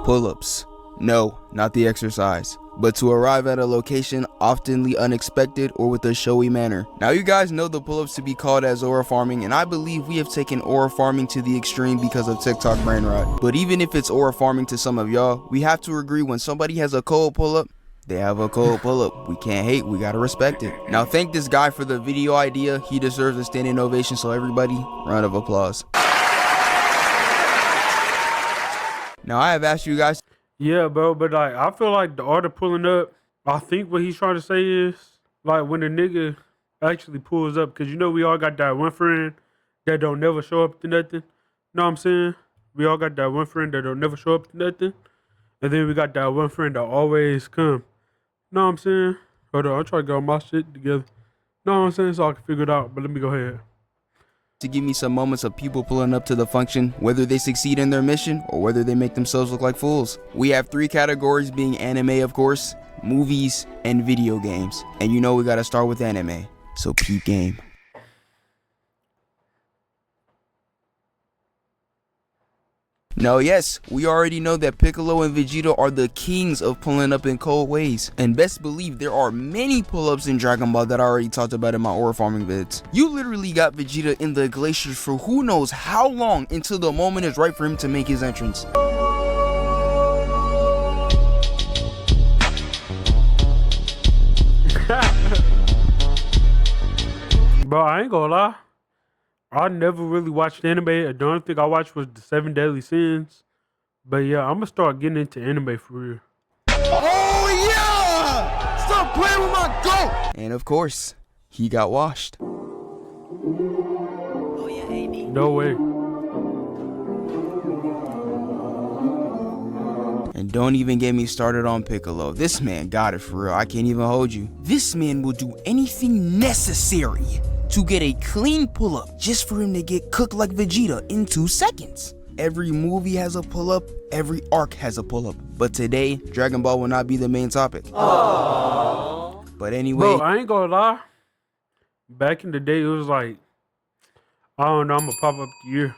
Pull-ups. No, not the exercise, but to arrive at a location oftenly unexpected or with a showy manner. Now you guys know the pull-ups to be called as aura farming, and I believe we have taken aura farming to the extreme because of TikTok brain rot. But even if it's aura farming to some of y'all, we have to agree when somebody has a cold pull-up, they have a cold pull-up. We can't hate, we gotta respect it. Now thank this guy for the video idea. He deserves a standing ovation, so everybody, round of applause. Now I have asked you guys. Yeah, bro, but like I feel like the art of pulling up, I think what he's trying to say is like when the nigga actually pulls up, because you know we all got that one friend that don't never show up to nothing. Know what I'm saying? We all got that one friend that don't never show up to nothing. And then we got that one friend that always come. Know what I'm saying? Hold on, I'm trying to get all my shit together. Know what I'm saying? So I can figure it out, but let me go ahead. To give me some moments of people pulling up to the function, whether they succeed in their mission or whether they make themselves look like fools. We have 3 categories, being anime of course, movies, and video games. And you know we gotta start with anime, so peep game. Now yes, we already know that Piccolo and Vegeta are the kings of pulling up in cold ways. And best believe there are many pull-ups in Dragon Ball that I already talked about in my aura farming vids. You literally got Vegeta in the glaciers for who knows how long until the moment is right for him to make his entrance. Bro, I ain't gonna lie. I never really watched anime. The only thing I watched was the 7 Deadly Sins. But yeah, I'm gonna start getting into anime for real. Oh yeah! Stop playing with my goat! And of course, he got washed. No way. And don't even get me started on Piccolo. This man got it for real. I can't even hold you. This man will do anything necessary to get a clean pull-up just for him to get cooked like Vegeta in 2 seconds. Every movie has a pull-up, every arc has a pull-up. But today, Dragon Ball will not be the main topic. Aww. But anyway. Bro, I ain't gonna lie. Back in the day, it was like, I don't know, I'm gonna pop up the year.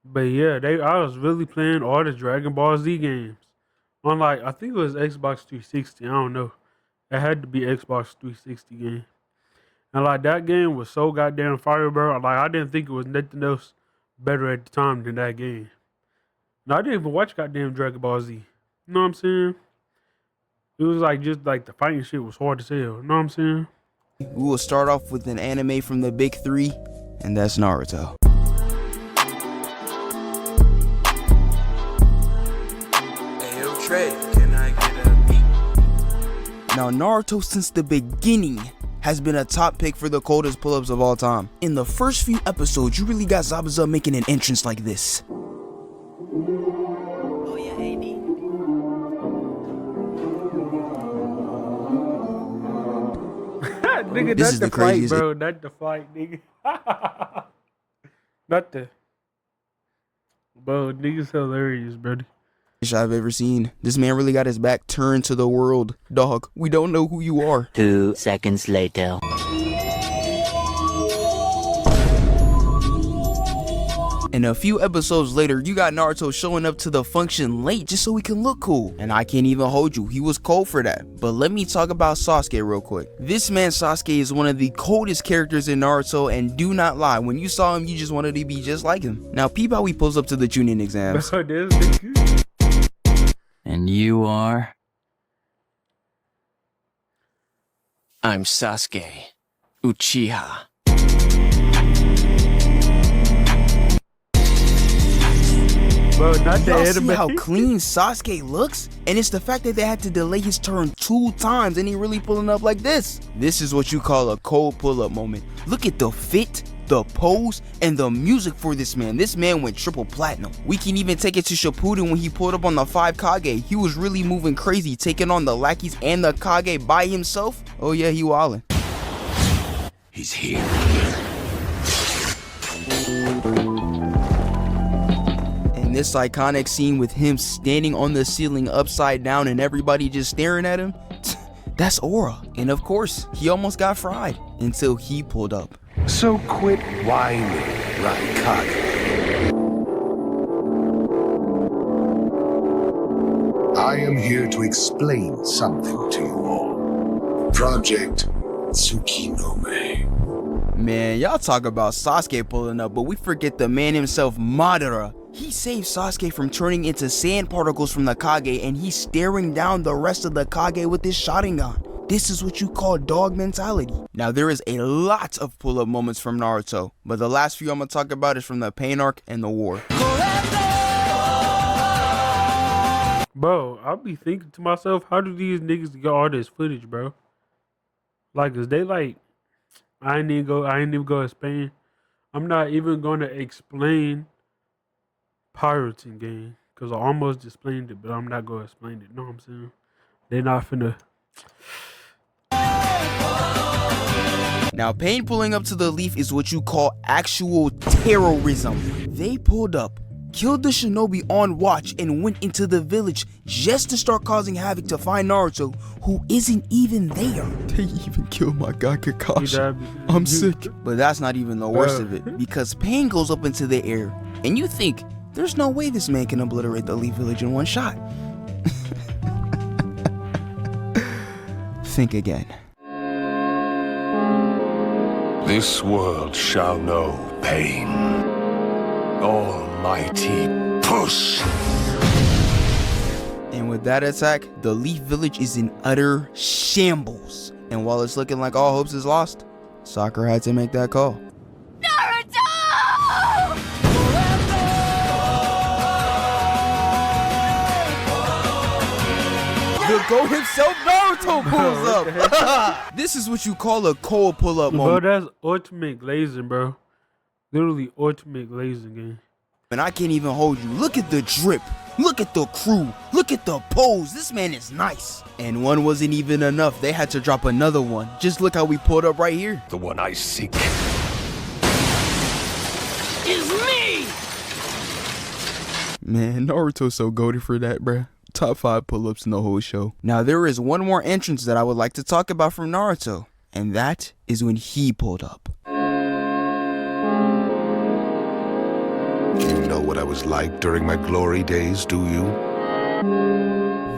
But yeah, I was really playing all the Dragon Ball Z games. On like, I think it was Xbox 360, I don't know. It had to be Xbox 360 game. And like that game was so goddamn fire, bro. Like I didn't think it was nothing else better at the time than that game. Now I didn't even watch goddamn Dragon Ball Z. You know what I'm saying? It was like just like the fighting shit was hard as hell. You know what I'm saying? We will start off with an anime from the big 3, and that's Naruto. Hey, yo, Trey, can I get a beat? Now Naruto since the beginning has been a top pick for the coldest pull-ups of all time. In the first few episodes, you really got Zabuza making an entrance like this. Oh yeah, AD. Nigga, This that's is the the fight, craziest. bro. Not the fight, nigga. Not the. Bro, nigga's hilarious, bro. I've ever seen. This man really got his back turned to the world. Dog, we don't know who you are. 2 seconds later. And a few episodes later, you got Naruto showing up to the function late just so he can look cool. And I can't even hold you, he was cold for that. But let me talk about Sasuke real quick. This man Sasuke is one of the coldest characters in Naruto, and do not lie, when you saw him, you just wanted to be just like him. Now peep how he pulls up to the Chunin exams. Bro, this nigga. And you are? I'm Sasuke Uchiha. Bro, not the Y'all see anime. how clean Sasuke looks? And it's the fact that they had to delay his turn 2 times and he really pulling up like this. This is what you call a cold pull-up moment. Look at the fit, the pose, and the music for this man. This man went triple platinum. We can even take it to Shippuden when he pulled up on the 5 Kage. He was really moving crazy, taking on the lackeys and the Kage by himself. Oh yeah, he wildin'. He's here. And this iconic scene with him standing on the ceiling upside down and everybody just staring at him, that's aura. And of course, he almost got fried until he pulled up. So quit whining, Raikage. I am here to explain something to you all. Project Tsukinome. Man, y'all talk about Sasuke pulling up, but we forget the man himself, Madara. He saved Sasuke from turning into sand particles from the Kage, and he's staring down the rest of the Kage with his Sharingan. This is what you call dog mentality. Now, there is a lot of pull-up moments from Naruto, but the last few I'm gonna talk about is from the Pain arc and the war. Bro, I'll be thinking to myself, how do these niggas get all this footage, bro? Like, is they like, I ain't even go explain. I'm not even gonna explain pirating game, because I almost explained it, but I'm not gonna explain it. Know what I'm saying? They not finna. Now, Pain pulling up to the Leaf is what you call actual terrorism. They pulled up, killed the shinobi on watch, and went into the village just to start causing havoc to find Naruto, who isn't even there. They even killed my guy Kakashi. I'm sick. But that's not even the worst of it, because Pain goes up into the air, and you think, there's no way this man can obliterate the Leaf Village in one shot. Think again. This world shall know pain. Almighty push! And with that attack, the Leaf Village is in utter shambles. And while it's looking like all hopes is lost, Sakura had to make that call. The GOAT himself, Naruto, pulls up. This is what you call a cold pull-up moment. Bro, that's ultimate glazing, bro. Literally ultimate glazing game. And I can't even hold you. Look at the drip. Look at the crew. Look at the pose. This man is nice. And one wasn't even enough. They had to drop another one. Just look how we pulled up right here. The one I seek. Is me! Man, Naruto's so goated for that, bruh. Top 5 pull-ups in the whole show. Now, there is one more entrance that I would like to talk about from Naruto. And that is when he pulled up. You know what I was like during my glory days, do you?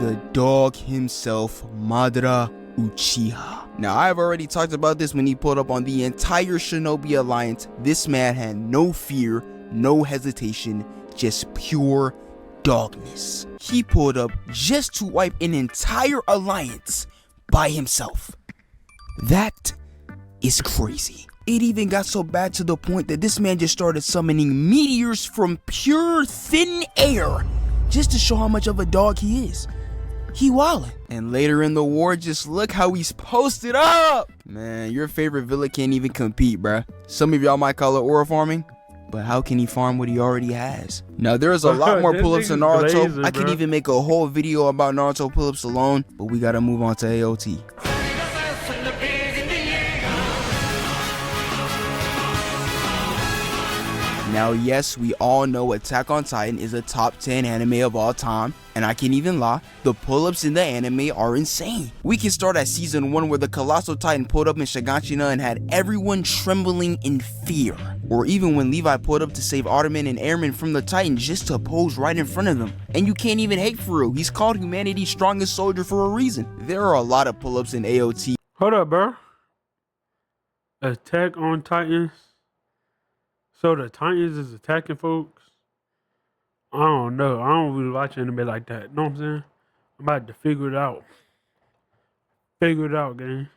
The dog himself, Madara Uchiha. Now, I have already talked about this when he pulled up on the entire Shinobi Alliance. This man had no fear, no hesitation, just pure dogness. He pulled up just to wipe an entire alliance by himself. That is crazy. It even got so bad to the point that this man just started summoning meteors from pure thin air just to show how much of a dog he is. He wildin'. And later in the war, just look how he's posted up. Man, your favorite villain can't even compete, bruh. Some of y'all might call it aura farming, but how can he farm what he already has? Now, there's a lot more pull-ups in Naruto. Blazing, I could even make a whole video about Naruto pull-ups alone, but we gotta move on to AOT. Now, yes, we all know Attack on Titan is a top 10 anime of all time, and I can't even lie, the pull-ups in the anime are insane. We can start at season 1 where the Colossal Titan pulled up in Shiganshina and had everyone trembling in fear. Or even when Levi pulled up to save Artemin and Airman from the Titan just to pose right in front of them. And you can't even hate for real, he's called humanity's strongest soldier for a reason. There are a lot of pull-ups in AOT. Hold up, bro. Attack on Titans. So the Titans is attacking folks? I don't know. I don't really watch anime like that. Know what I'm saying? I'm about to figure it out. Figure it out, gang.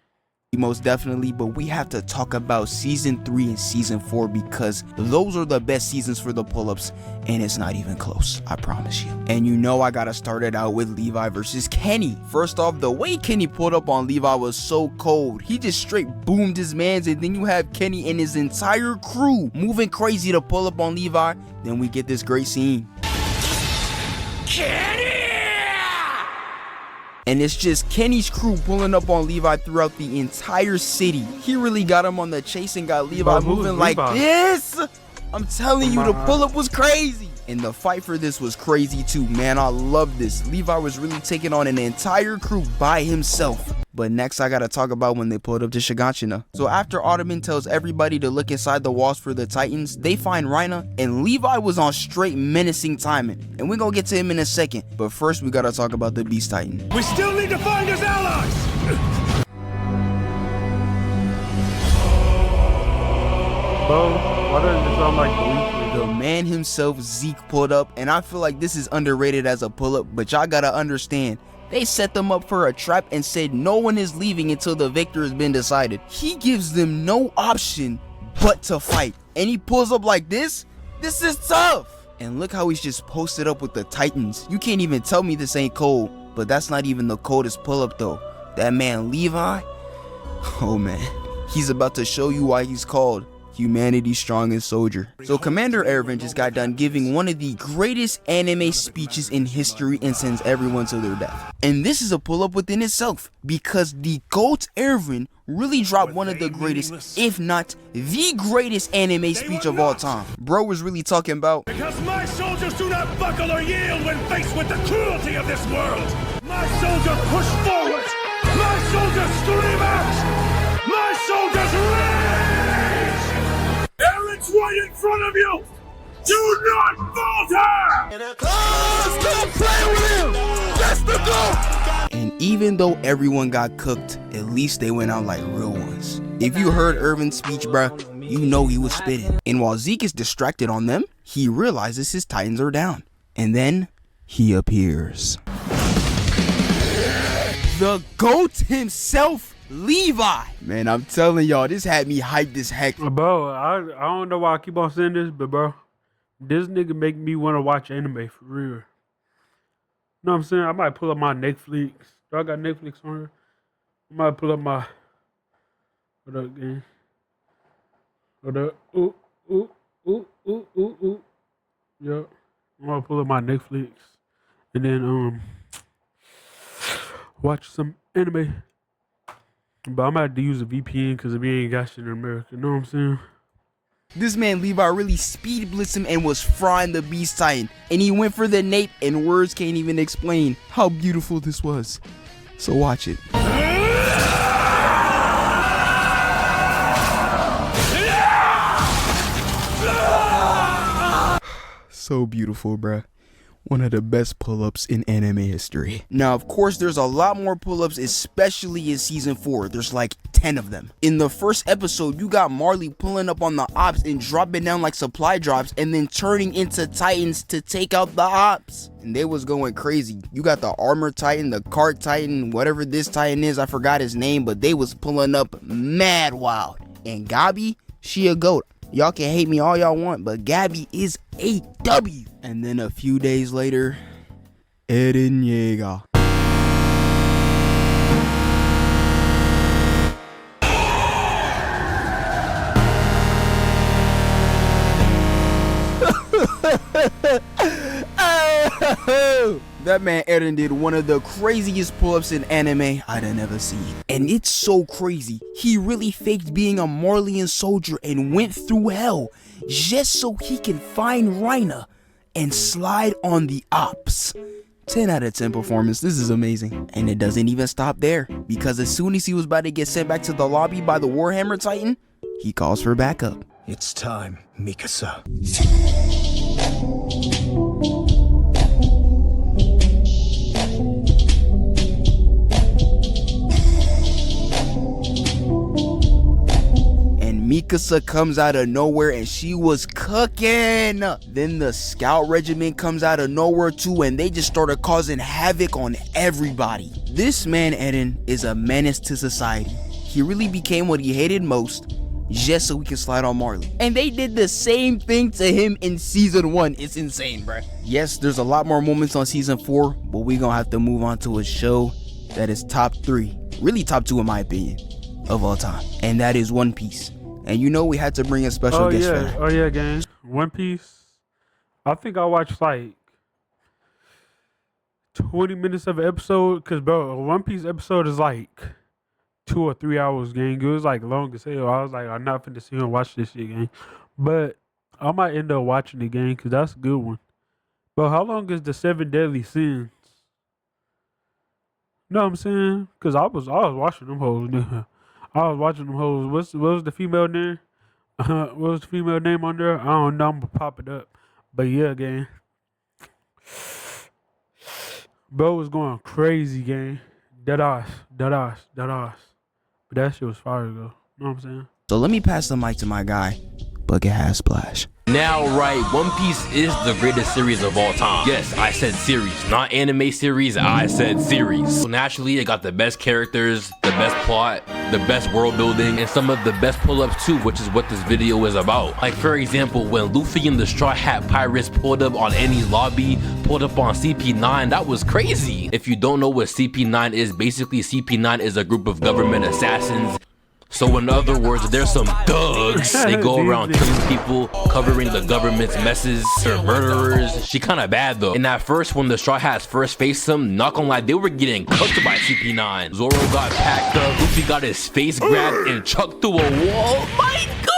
Most definitely, but we have to talk about season 3 and season 4 because those are the best seasons for the pull-ups, and it's not even close, I promise you. And you know I gotta start it out with Levi versus Kenny. First off, the way Kenny pulled up on Levi was so cold. He just straight boomed his mans, and then you have Kenny and his entire crew moving crazy to pull up on Levi. Then we get this great scene. And it's just Kenny's crew pulling up on Levi throughout the entire city. He really got him on the chase and got Levi moving like this. I'm telling you, the pull-up was crazy. And the fight for this was crazy too, man. I love this. Levi was really taking on an entire crew by himself. But next I gotta talk about when they pulled up to Shiganshina. So after Ottoman tells everybody to look inside the walls for the Titans, they find Rhina, and Levi was on straight menacing timing. And we're gonna get to him in a second. But first we gotta talk about the Beast Titan. We still need to find his allies! Bro, why doesn't it sound like The man himself, Zeke, pulled up, and I feel like this is underrated as a pull-up, but y'all gotta understand, they set them up for a trap and said no one is leaving until the victor has been decided. He gives them no option but to fight, and he pulls up like this? This is tough! And look how he's just posted up with the Titans. You can't even tell me this ain't cold, but that's not even the coldest pull-up though. That man Levi, oh man, he's about to show you why he's called humanity's strongest soldier. So Commander Erwin just got done giving one of the greatest anime speeches in history and sends everyone to their death. And this is a pull-up within itself, because the GOAT Erwin really dropped one of the greatest, if not the greatest anime speech of all time. Bro was really talking about, Because my soldiers do not buckle or yield when faced with the cruelty of this world. My soldiers push forward. My soldiers scream out. My soldiers rage. Aaron's right in front of you. Do not falter. Stop playing with him. That's the goal. and even though everyone got cooked, at least they went out like real ones. If you heard Erwin's speech, bruh, you know he was spitting. And while Zeke is distracted on them, he realizes his Titans are down. And then he appears. The GOAT himself, Levi. Man, I'm telling y'all, this had me hyped as heck. Bro, I don't know why I keep on saying this, but bro, this nigga make me want to watch anime for real. You know what I'm saying? I might pull up my Netflix. Do I got Netflix on here? I might pull up my... What up, gang? What up? Ooh, ooh, ooh, ooh, ooh, ooh. Yup. I'm gonna pull up my Netflix. And then, watch some anime. But I'm gonna have to use a VPN because we ain't got shit in America. You know what I'm saying? This man Levi really speed blitzed him and was frying the Beast Titan. And he went for the nape, and words can't even explain how beautiful this was. So watch it. So beautiful, bruh. One of the best pull-ups in anime history. Now, of course, there's a lot more pull-ups, especially in season 4. There's like 10 of them. In the first episode, you got Marley pulling up on the ops and dropping down like supply drops and then turning into Titans to take out the ops. And they was going crazy. You got the armor Titan, the cart Titan, whatever this Titan is, I forgot his name, but they was pulling up mad wild. And Gabi, she a goat. Y'all can hate me all y'all want, but Gabby is a W. And then a few days later, Eren Yeager. That man Eren did one of the craziest pull-ups in anime I'd ever seen. And it's so crazy. He really faked being a Marleyan soldier and went through hell just so he can find Rhina and slide on the ops. 10 out of 10 performance. This is amazing. And it doesn't even stop there, because as soon as he was about to get sent back to the lobby by the Warhammer Titan, he calls for backup. It's time, Mikasa. Mikasa comes out of nowhere and she was cooking. Then the scout regiment comes out of nowhere too, and they just started causing havoc on everybody. This man Eren is a menace to society. He really became what he hated most just so he can slide on Marley. And they did the same thing to him in season 1. It's insane, bruh. Yes, there's a lot more moments on season 4, but we gonna have to move on to a show that is top 3, really top 2 in my opinion, of all time. And that is One Piece. And you know we had to bring a special guest for that. Oh yeah, gang. One Piece. I think I watched like 20 minutes of an episode, cause bro, a One Piece episode is like 2 or 3 hours, gang. It was like long as hell. I was like, I'm not finna sit here and watch this shit, gang. But I might end up watching it, gang, cause that's a good one. But how long is the 7 Deadly Sins? know what I'm saying? Cause I was watching them hoes, nigga. I was watching them hoes. What was the female name? What was the female name on there? I don't know. I'm gonna pop it up. But yeah, gang. Bro was going crazy, gang. Dead ass. But that shit was fire, though. Know what I'm saying? So let me pass the mic to my guy, Bucket Hat Splash. Now, right, One Piece is the greatest series of all time. Yes, I said series, not anime series, I said series. So naturally, it got the best characters, the best plot, the best world building, and some of the best pull-ups too, which is what this video is about. Like, for example, when Luffy and the Straw Hat Pirates pulled up on Enies lobby, pulled up on CP9, that was crazy. If you don't know what CP9 is, basically CP9 is a group of government assassins. So in other words, there's some thugs. They go around killing people, covering the government's messes. They're murderers. She kinda bad though. And at first, when the Straw Hats first faced them, not gonna lie, they were getting cooked by CP9. Zoro got packed up, Luffy got his face grabbed and chucked through a wall. My God,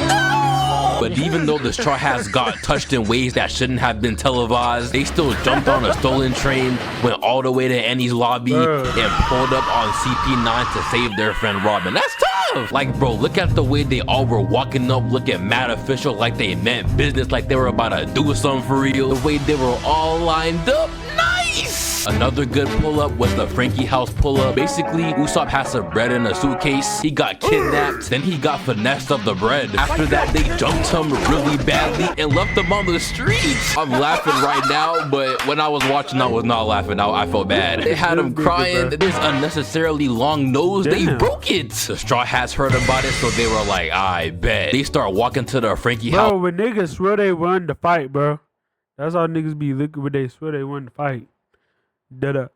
no! But even though the Straw Hats got touched in ways that shouldn't have been televised, they still jumped on a stolen train, went all the way to Enies lobby, and pulled up on CP9 to save their friend Robin. That's tough! Like, bro, look at the way they all were walking up, looking mad official, like they meant business, like they were about to do something for real. The way they were all lined up, nice! Another good pull-up was the Frankie House pull-up. Basically, Usopp has some bread in a suitcase. He got kidnapped, then he got finessed of the bread. After that, they jumped him really badly and left him on the streets. I'm laughing right now, but when I was watching, I was not laughing. I felt bad. They had him crying. This unnecessarily long nose, they broke it. The Straw Hats heard about it, so they were like, I bet. They start walking to the Frankie House. Bro, when niggas swear they won the fight, bro. That's how niggas be looking when they swear they won the fight. Dead up.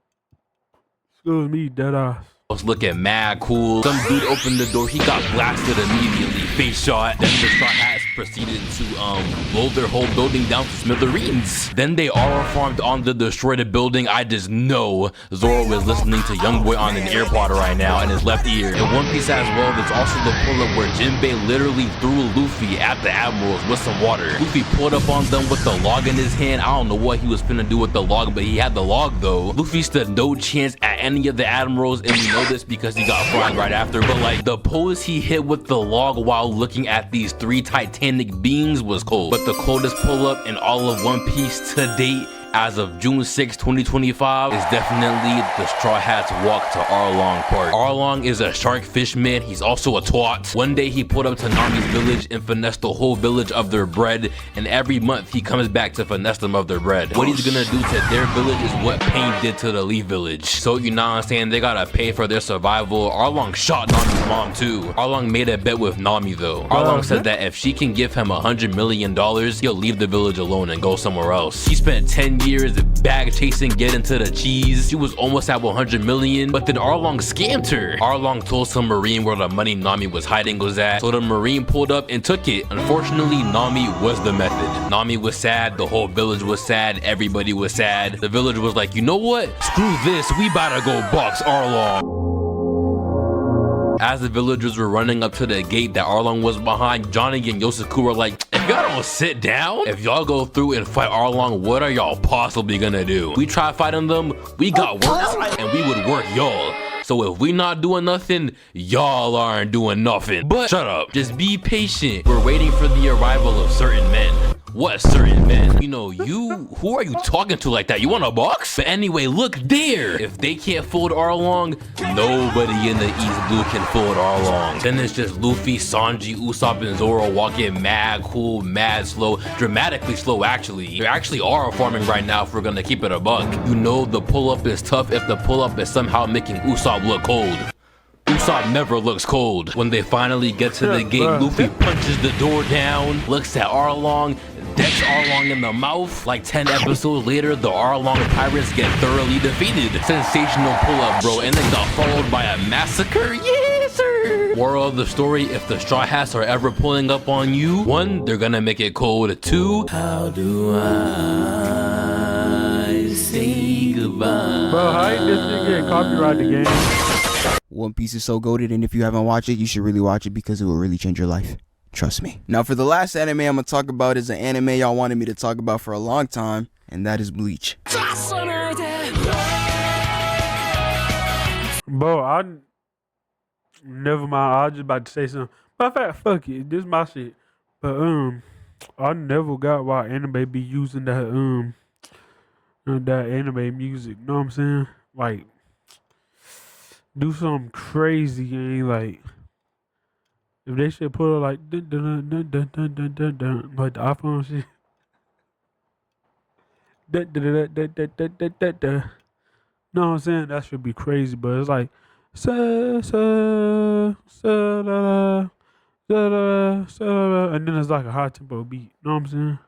Excuse me, dead ass. Was looking mad cool. Some dude opened the door, he got blasted immediately, face shot. Then the Straw Hats proceeded to blow their whole building down to smithereens. Then they aura farmed on the destroyed building. I just know Zoro is listening to Youngboy on an AirPod right now in his left ear. In One Piece as well, there's also the pull-up where Jinbei literally threw Luffy at the admirals with some water. Luffy pulled up on them with the log in his hand. I don't know what he was finna do with the log, but he had the log though. Luffy stood no chance at any of the admirals, and we know this because he got fried right after. But like, the pose he hit with the log while looking at these three titanic beings was cold. But the coldest pull-up in all of One Piece to date as of June 6, 2025 is definitely the Straw Hats walk to Arlong Park. Arlong is a sharkfish man. He's also a twat. One day he pulled up to Nami's village and finessed the whole village of their bread, and every month he comes back to finesse them of their bread. What he's gonna do to their village is what Pain did to the Leaf village. So you know what I'm saying, they gotta pay for their survival. Arlong shot Nami's mom too. Arlong made a bet with Nami though. Arlong said that if she can give him $100 million, he'll leave the village alone and go somewhere else. He spent 10 years bag chasing, getting to the cheese. She was almost at 100 million, but then Arlong scammed her. Arlong told some marine where the money Nami was hiding was at, so the marine pulled up and took it. Unfortunately, Nami was the method. Nami was sad, the whole village was sad, everybody was sad. The village was like, you know what? Screw this, we better go box Arlong. As the villagers were running up to the gate that Arlong was behind, Johnny and Yosaku were like, if y'all don't sit down, if y'all go through and fight Arlong, what are y'all possibly gonna do? We try fighting them, we got work, and we would work y'all. So if we not doing nothing, y'all aren't doing nothing. But shut up, just be patient. We're waiting for the arrival of certain men. What certain men? You know, who are you talking to like that? You want a box? But anyway, look there. If they can't fold Arlong, nobody in the East Blue can fold Arlong. Then it's just Luffy, Sanji, Usopp, and Zoro walking mad cool, mad slow, dramatically slow actually. They actually are farming right now if we're gonna keep it a buck. You know the pull-up is tough if the pull-up is somehow making Usopp look cold. Usopp never looks cold. When they finally get to the gate, Luffy punches the door down, looks at Arlong, decks Arlong in the mouth. Like 10 episodes later, the Arlong pirates get thoroughly defeated. Sensational pull-up, bro, and then got followed by a massacre. Yes, sir. Moral of the story, if the Straw Hats are ever pulling up on you, 1, they're gonna make it cold. 2, how do I say goodbye? Bro, how ain't this thing get copyrighted again? One Piece is so goated, and if you haven't watched it, you should really watch it because it will really change your life. Trust me. Now for the last anime I'm gonna talk about is an anime y'all wanted me to talk about for a long time, and that is Bleach. Bro, never mind. I was just about to say something. Matter of fact, fuck it. This my shit. But I never got why anime be using that anime music. Know what I'm saying? Like, do something crazy and like if they should put it like dun, dun, dun, dun, dun, dun, dun, dun, like the iPhone shit. Dun, dun, dun, dun, dun, dun, dun, dun, dun. Know what I'm saying? That should be crazy, but it's like sa sa sa da, da, da, sa, da, and then it's like a high tempo beat. Know what I'm saying?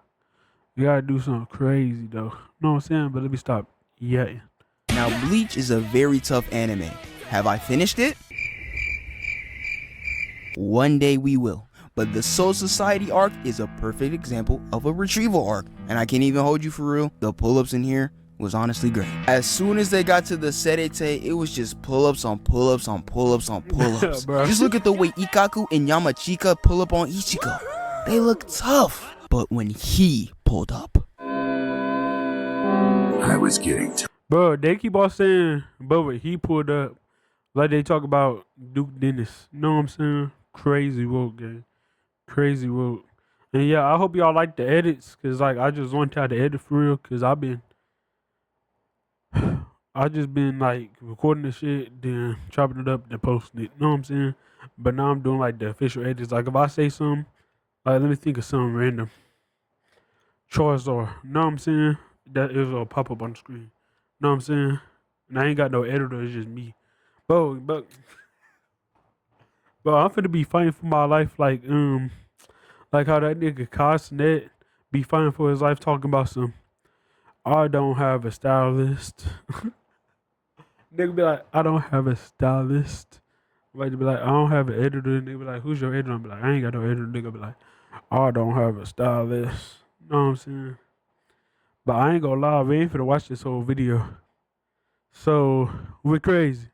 You gotta do something crazy though. Know what I'm saying? But let me stop yelling. Now, Bleach is a very tough anime. Have I finished it? One day we will. But the Soul Society arc is a perfect example of a retrieval arc. And I can't even hold you for real, the pull-ups in here was honestly great. As soon as they got to the Serete, it was just pull-ups on pull-ups on pull-ups on pull-ups. Just look at the way Ikkaku and Yamachika pull up on Ichigo. They look tough. But when he pulled up, I was getting Bro, they keep on saying, but when he pulled up, like they talk about Duke Dennis. Know what I'm saying? Crazy woke gang. Crazy woke. And yeah, I hope y'all like the edits, cause like I just want y'all to edit for real, cause I just been like recording the shit, then chopping it up, then posting it. Know what I'm saying? But now I'm doing like the official edits. Like if I say something, like let me think of something random. Charizard. Know what I'm saying? That it will pop up on the screen. Know what I'm saying? And I ain't got no editor, it's just me. But I'm finna be fighting for my life like how that nigga Cosnet be fighting for his life talking about some I don't have a stylist. Nigga be like, I don't have a stylist. Like be like, I don't have an editor. Nigga be like, who's your editor? I be like, I ain't got no editor. Nigga be like, I don't have a stylist. Know what I'm saying? But I ain't gonna lie, we ain't finna watch this whole video. So we're crazy.